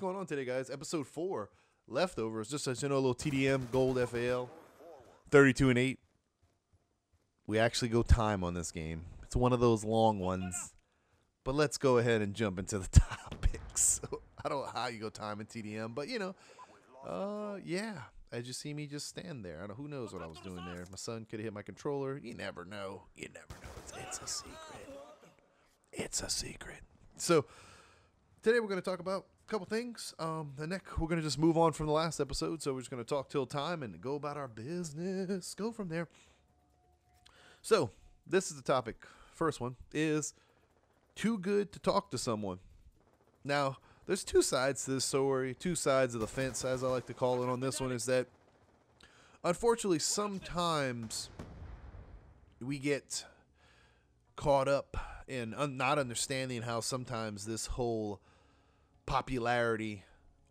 going on today, guys? Episode 4, Leftovers. Just so you know, a little TDM, Gold FAL, 32-8. We actually go time on this game. It's one of those long ones. But let's go ahead and jump into the topics. I don't know how you go time in TDM, but, you know, yeah. As you see me just stand there. I don't know, who knows what I was doing there. My son could have hit my controller. You never know. You never know. It's a secret. It's a secret. So, today we're going to talk about a couple things. We're going to just move on from the last episode. So, we're just going to talk till time and go about our business. Go from there. So, this is the topic. First one is too good to talk to someone. Now, there's two sides to this story, two sides of the fence, as I like to call it on this one, is that unfortunately sometimes we get caught up in not understanding how sometimes this whole popularity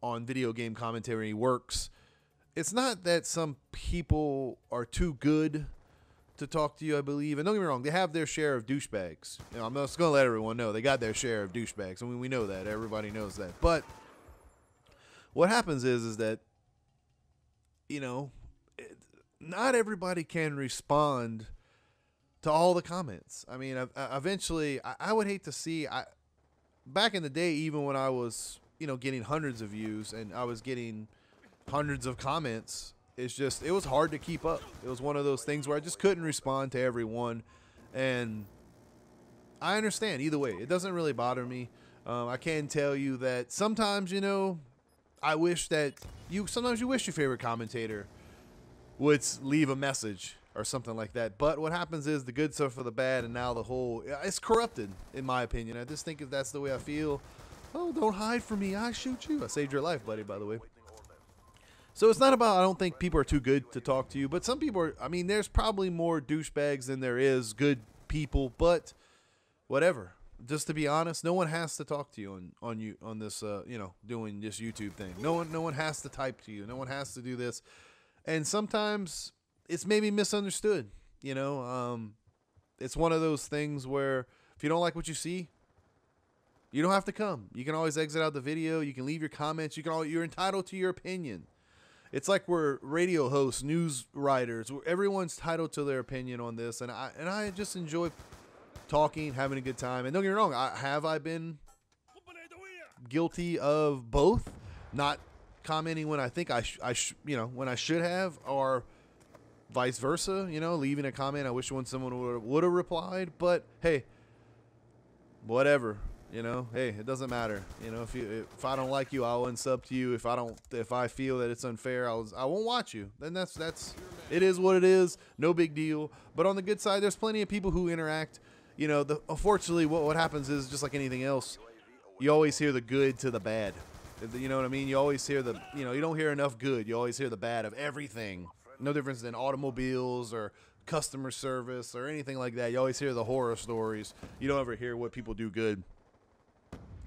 on video game commentary works. It's not that some people are too good to talk to you, I believe. And don't get me wrong, they have their share of douchebags. You know, I'm just going to let everyone know they got their share of douchebags. I mean, we know that. Everybody knows that. But what happens is that, you know, not everybody can respond to all the comments. I mean, eventually, I would hate to see, back in the day, even when I was, you know, getting hundreds of views and I was getting hundreds of comments, it was hard to keep up. It was one of those things where I just couldn't respond to everyone. And I understand either way. It doesn't really bother me. I can tell you that sometimes, you know, I wish that sometimes you wish your favorite commentator would leave a message or something like that. But what happens is the good stuff for the bad, and now it's corrupted, in my opinion. I just think if that's the way I feel, oh, don't hide from me. I shoot you. I saved your life, buddy, by the way. So it's not about, I don't think people are too good to talk to you, but some people are, I mean, there's probably more douchebags than there is good people, but whatever. Just to be honest, no one has to talk to you on this, you know, doing this YouTube thing. No one has to type to you. No one has to do this. And sometimes it's maybe misunderstood, you know. It's one of those things where if you don't like what you see, you don't have to come. You can always exit out the video. You can leave your comments. You're entitled to your opinion. It's like we're radio hosts, news writers. Everyone's entitled to their opinion on this, and I just enjoy talking, having a good time. And don't get me wrong, I been guilty of both, not commenting when I think you know, when I should have, or vice versa. You know, leaving a comment I wish someone would have replied. But hey, whatever. You know, hey, it doesn't matter. You know, if I don't like you, I'll unsub to you. If I feel that it's unfair, I won't watch you. Then it is what it is. No big deal. But on the good side, there's plenty of people who interact. You know, unfortunately, what happens is just like anything else, you always hear the good to the bad. You know what I mean? You always hear you don't hear enough good. You always hear the bad of everything. No difference than automobiles or customer service or anything like that. You always hear the horror stories. You don't ever hear what people do good.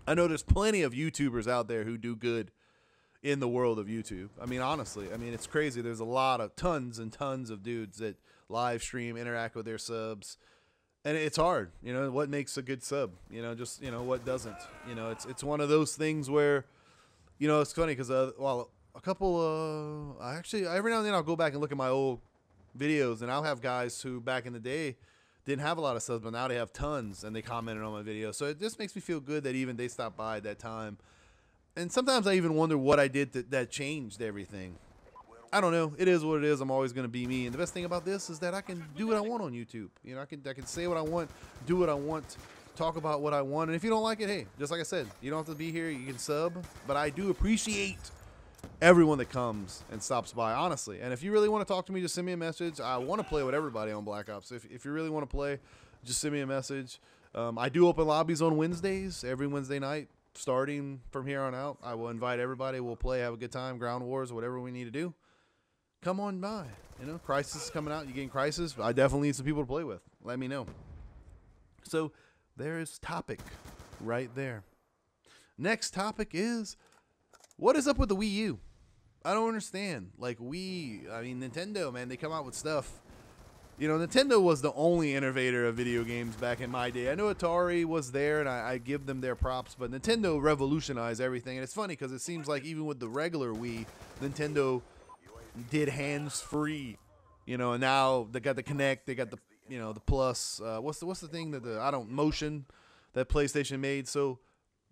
I know there's plenty of YouTubers out there who do good in the world of YouTube. I mean, honestly, it's crazy. There's tons and tons of dudes that live stream, interact with their subs, and it's hard. You know, what makes a good sub? You know, just, you know, what doesn't? You know, it's one of those things where, you know, it's funny because, every now and then I'll go back and look at my old videos, and I'll have guys who back in the day didn't have a lot of subs, but now they have tons, and they commented on my video. So it just makes me feel good that even they stopped by at that time. And sometimes I even wonder what I did that changed everything. I don't know. It is what it is. I'm always going to be me. And the best thing about this is that I can do what I want on YouTube. You know, I can say what I want, do what I want, talk about what I want. And if you don't like it, hey, just like I said, you don't have to be here. You can sub. But I do appreciate everyone that comes and stops by, honestly. And if you really want to talk to me, just send me a message. I want to play with everybody on Black Ops. If you really want to play, just send me a message. I do open lobbies on Wednesdays, every Wednesday night, starting from here on out. I will invite everybody. We'll play, have a good time, ground wars, whatever we need to do. Come on by. You know, Crisis is coming out. You getting Crisis? I definitely need some people to play with. Let me know. So there is topic right there. Next topic is, what is up with the Wii U? I don't understand. Like, Nintendo, man, they come out with stuff. You know, Nintendo was the only innovator of video games back in my day. I know Atari was there, and I give them their props, but Nintendo revolutionized everything. And it's funny because it seems like even with the regular Wii, Nintendo did hands-free. You know, and now they got the Kinect, they got the, you know, the Plus. What's the thing that motion that PlayStation made? So,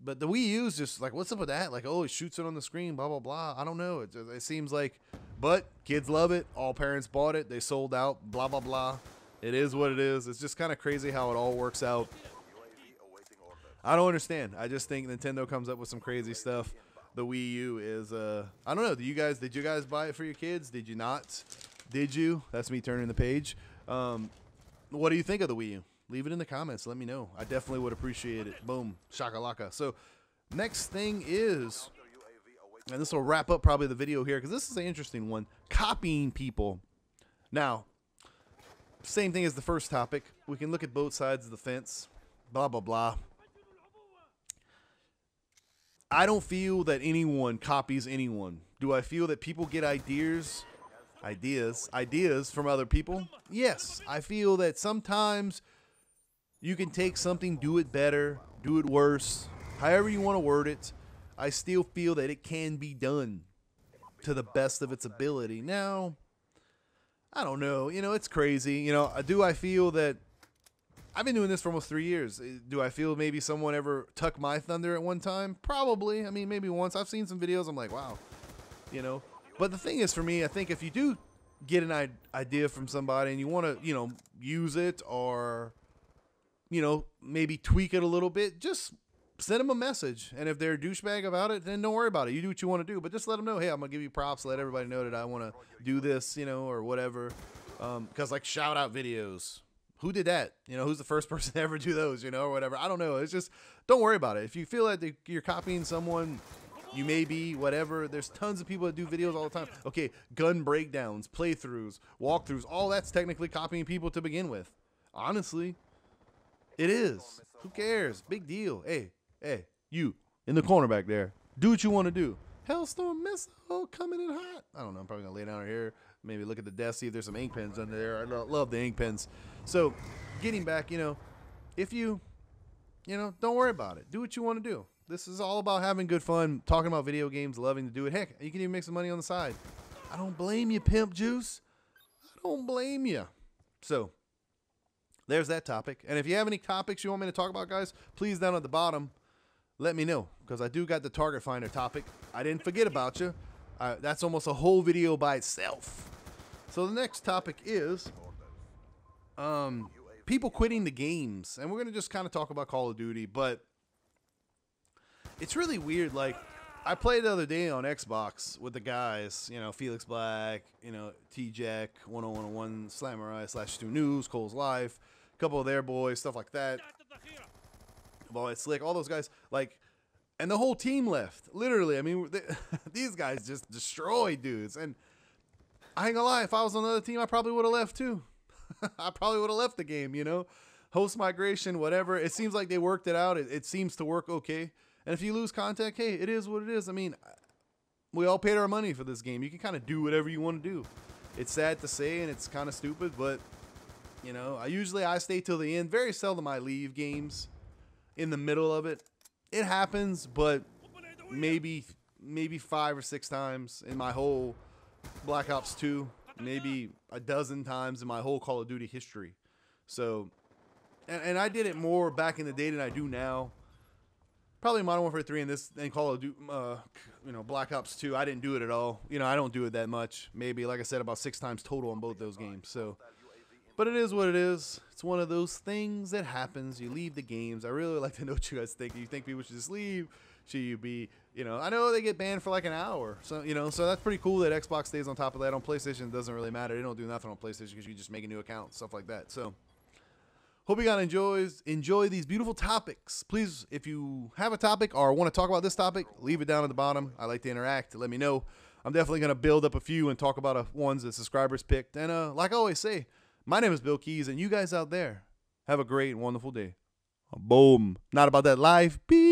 but the Wii U's just like, what's up with that? Like, oh, it shoots it on the screen, blah blah blah. I don't know. It seems like, but kids love it. All parents bought it. They sold out. Blah blah blah. It is what it is. It's just kind of crazy how it all works out. I don't understand. I just think Nintendo comes up with some crazy stuff. The Wii U is I don't know. Did you guys buy it for your kids? Did you not? Did you? That's me turning the page. What do you think of the Wii U? Leave it in the comments. Let me know. I definitely would appreciate it. Boom. Shakalaka. So next thing is, and this will wrap up probably the video here because this is an interesting one. Copying people. Now, same thing as the first topic. We can look at both sides of the fence. Blah, blah, blah. I don't feel that anyone copies anyone. Do I feel that people get ideas from other people? Yes. I feel that sometimes you can take something, do it better, do it worse, however you want to word it. I still feel that it can be done to the best of its ability. Now, I don't know. You know, it's crazy. You know, do I feel that I've been doing this for almost 3 years. Do I feel maybe someone ever took my thunder at one time? Probably. I mean, maybe once. I've seen some videos. I'm like, wow. You know. But the thing is, for me, I think if you do get an idea from somebody and you want to, you know, use it or, you know, maybe tweak it a little bit, just send them a message. And if they're a douchebag about it, then don't worry about it. You do what you want to do. But just let them know, hey, I'm going to give you props. Let everybody know that I want to do this, you know, or whatever. Because, like, shout-out videos. Who did that? You know, who's the first person to ever do those, you know, or whatever. I don't know. It's just, don't worry about it. If you feel like you're copying someone, you may be, whatever. There's tons of people that do videos all the time. Okay, gun breakdowns, playthroughs, walkthroughs, all that's technically copying people to begin with. Honestly, it is. Who cares? Big deal. Hey, you in the corner back there. Do what you want to do. Hellstorm missile coming in hot. I don't know. I'm probably going to lay down here. Maybe look at the desk, see if there's some ink pens under there. I love the ink pens. So, getting back, you know, if you know, don't worry about it. Do what you want to do. This is all about having good fun, talking about video games, loving to do it. Heck, you can even make some money on the side. I don't blame you, Pimp Juice. I don't blame you. So, there's that topic. And if you have any topics you want me to talk about, guys, please down at the bottom, let me know. Because I do got the Target Finder topic. I didn't forget about you. That's almost a whole video by itself. So the next topic is people quitting the games. And we're going to just kind of talk about Call of Duty. But it's really weird. Like, I played the other day on Xbox with the guys. You know, Felix Black, you know, T-Jack, 10101, Slamurai, /Stu News, Cole's Life, a couple of their boys, stuff like that. Boy, it's slick. All those guys, like... And the whole team left. Literally, I mean, these guys just destroyed dudes. And I ain't gonna lie, if I was on another team, I probably would have left too. I probably would have left the game, you know. Host migration, whatever. It seems like they worked it out. It seems to work okay. And if you lose contact, hey, it is what it is. I mean, we all paid our money for this game. You can kind of do whatever you want to do. It's sad to say, and it's kind of stupid, but, you know, I stay till the end. Very seldom I leave games in the middle of it. It happens, but maybe 5 or 6 times in my whole Black Ops 2, maybe a dozen times in my whole Call of Duty history. So, and I did it more back in the day than I do now. Probably Modern Warfare 3 and Call of Duty, you know, Black Ops 2. I didn't do it at all. You know, I don't do it that much. Maybe, like I said, about 6 times total on both those games. So. But it is what it is. It's one of those things that happens. You leave the games. I really like to know what you guys think. You think people should just leave? Should you be, you know, I know they get banned for like an hour. So, you know, so that's pretty cool that Xbox stays on top of that. On PlayStation, it doesn't really matter. They don't do nothing on PlayStation because you just make a new account, stuff like that. So, hope you guys enjoy these beautiful topics. Please, if you have a topic or want to talk about this topic, leave it down at the bottom. I like to interact. Let me know. I'm definitely going to build up a few and talk about ones that subscribers picked. And like I always say, my name is BillKeyz, and you guys out there, have a great and wonderful day. Boom. Not about that life. Peace.